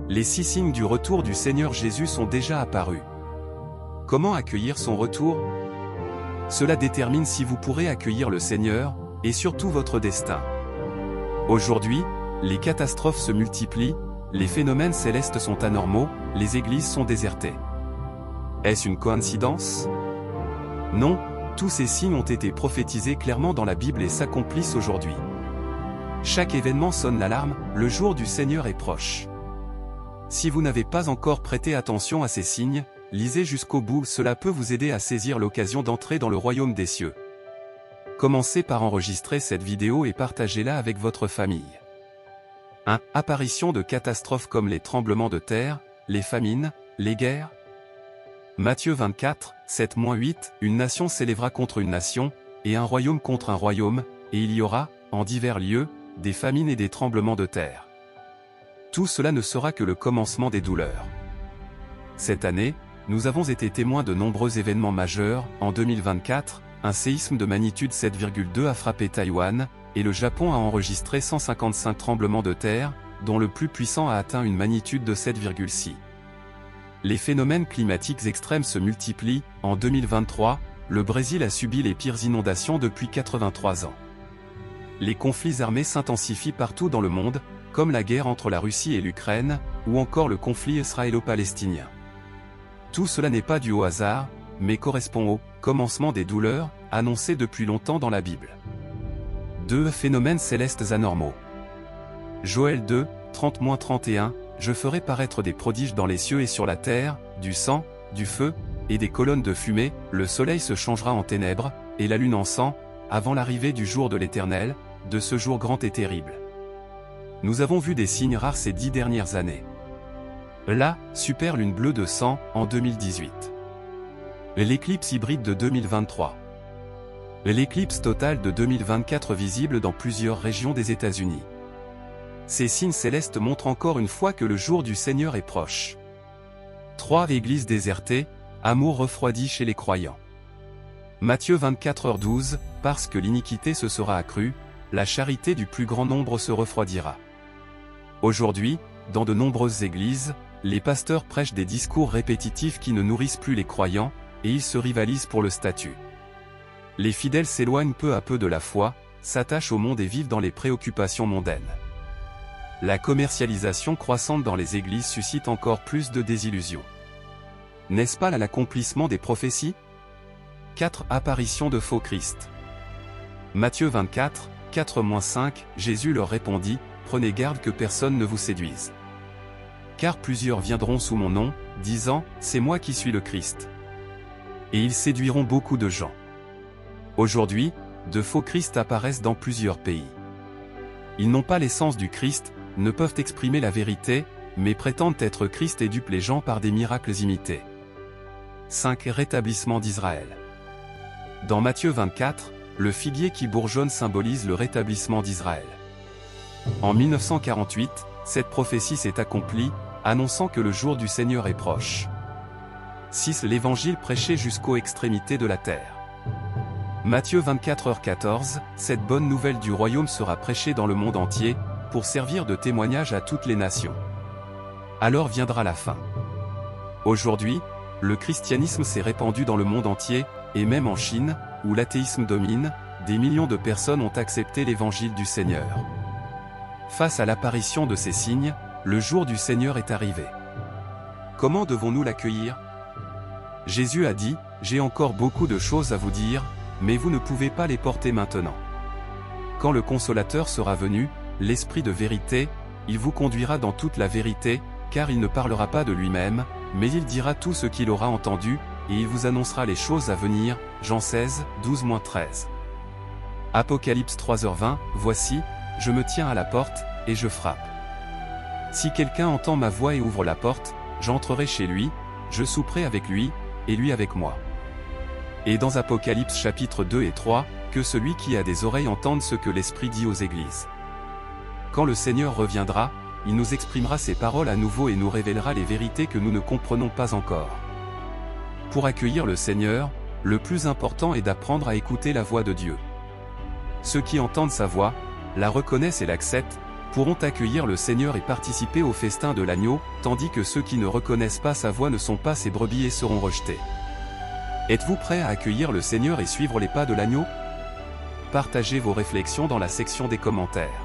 Les 6 signes du retour du Seigneur Jésus sont déjà apparus. Comment accueillir son retour? Cela détermine si vous pourrez accueillir le Seigneur, et surtout votre destin. Aujourd'hui, les catastrophes se multiplient, les phénomènes célestes sont anormaux, les églises sont désertées. Est-ce une coïncidence? Non, tous ces signes ont été prophétisés clairement dans la Bible et s'accomplissent aujourd'hui. Chaque événement sonne l'alarme, le jour du Seigneur est proche. Si vous n'avez pas encore prêté attention à ces signes, lisez jusqu'au bout, cela peut vous aider à saisir l'occasion d'entrer dans le royaume des cieux. Commencez par enregistrer cette vidéo et partagez-la avec votre famille. 1. Apparition de catastrophes comme les tremblements de terre, les famines, les guerres. Matthieu 24, 7-8, une nation s'élèvera contre une nation, et un royaume contre un royaume, et il y aura, en divers lieux, des famines et des tremblements de terre. Tout cela ne sera que le commencement des douleurs. Cette année, nous avons été témoins de nombreux événements majeurs. En 2024, un séisme de magnitude 7,2 a frappé Taïwan, et le Japon a enregistré 155 tremblements de terre, dont le plus puissant a atteint une magnitude de 7,6. Les phénomènes climatiques extrêmes se multiplient. En 2023, le Brésil a subi les pires inondations depuis 83 ans. Les conflits armés s'intensifient partout dans le monde, comme la guerre entre la Russie et l'Ukraine, ou encore le conflit israélo-palestinien. Tout cela n'est pas dû au hasard, mais correspond au commencement des douleurs, annoncé depuis longtemps dans la Bible. 2. Phénomènes célestes anormaux. Joël 2, 30-31, je ferai paraître des prodiges dans les cieux et sur la terre, du sang, du feu, et des colonnes de fumée, le soleil se changera en ténèbres, et la lune en sang, avant l'arrivée du jour de l'Éternel, de ce jour grand et terrible. Nous avons vu des signes rares ces 10 dernières années. La super lune bleue de sang, en 2018. L'éclipse hybride de 2023. L'éclipse totale de 2024 visible dans plusieurs régions des États-Unis. Ces signes célestes montrent encore une fois que le jour du Seigneur est proche. 3. Églises désertées, amour refroidi chez les croyants. Matthieu 24h12, parce que l'iniquité se sera accrue, la charité du plus grand nombre se refroidira. Aujourd'hui, dans de nombreuses églises, les pasteurs prêchent des discours répétitifs qui ne nourrissent plus les croyants, et ils se rivalisent pour le statut. Les fidèles s'éloignent peu à peu de la foi, s'attachent au monde et vivent dans les préoccupations mondaines. La commercialisation croissante dans les églises suscite encore plus de désillusions. N'est-ce pas là l'accomplissement des prophéties? 4. Apparition de faux Christ. Matthieu 24, 4-5, Jésus leur répondit, prenez garde que personne ne vous séduise. Car plusieurs viendront sous mon nom, disant, c'est moi qui suis le Christ. Et ils séduiront beaucoup de gens. Aujourd'hui, de faux Christ apparaissent dans plusieurs pays. Ils n'ont pas l'essence du Christ, ne peuvent exprimer la vérité, mais prétendent être Christ et dupent les gens par des miracles imités. 5. Rétablissement d'Israël. Dans Matthieu 24, le figuier qui bourgeonne symbolise le rétablissement d'Israël. En 1948, cette prophétie s'est accomplie, annonçant que le jour du Seigneur est proche. 6. L'Évangile prêché jusqu'aux extrémités de la terre. Matthieu 24h14, cette bonne nouvelle du royaume sera prêchée dans le monde entier, pour servir de témoignage à toutes les nations. Alors viendra la fin. Aujourd'hui, le christianisme s'est répandu dans le monde entier, et même en Chine, où l'athéisme domine, des millions de personnes ont accepté l'évangile du Seigneur. Face à l'apparition de ces signes, le jour du Seigneur est arrivé. Comment devons-nous l'accueillir? Jésus a dit, « J'ai encore beaucoup de choses à vous dire, mais vous ne pouvez pas les porter maintenant. Quand le Consolateur sera venu, l'Esprit de vérité, il vous conduira dans toute la vérité, car il ne parlera pas de lui-même, mais il dira tout ce qu'il aura entendu, et il vous annoncera les choses à venir. » Jean 16, 12-13. Apocalypse 3h20, voici, je me tiens à la porte, et je frappe. Si quelqu'un entend ma voix et ouvre la porte, j'entrerai chez lui, je souperai avec lui, et lui avec moi. Et dans Apocalypse chapitres 2 et 3, que celui qui a des oreilles entende ce que l'Esprit dit aux églises. Quand le Seigneur reviendra, il nous exprimera ses paroles à nouveau et nous révélera les vérités que nous ne comprenons pas encore. Pour accueillir le Seigneur, le plus important est d'apprendre à écouter la voix de Dieu. Ceux qui entendent sa voix, la reconnaissent et l'acceptent, pourront accueillir le Seigneur et participer au festin de l'agneau, tandis que ceux qui ne reconnaissent pas sa voix ne sont pas ses brebis et seront rejetés. Êtes-vous prêt à accueillir le Seigneur et suivre les pas de l'agneau? Partagez vos réflexions dans la section des commentaires.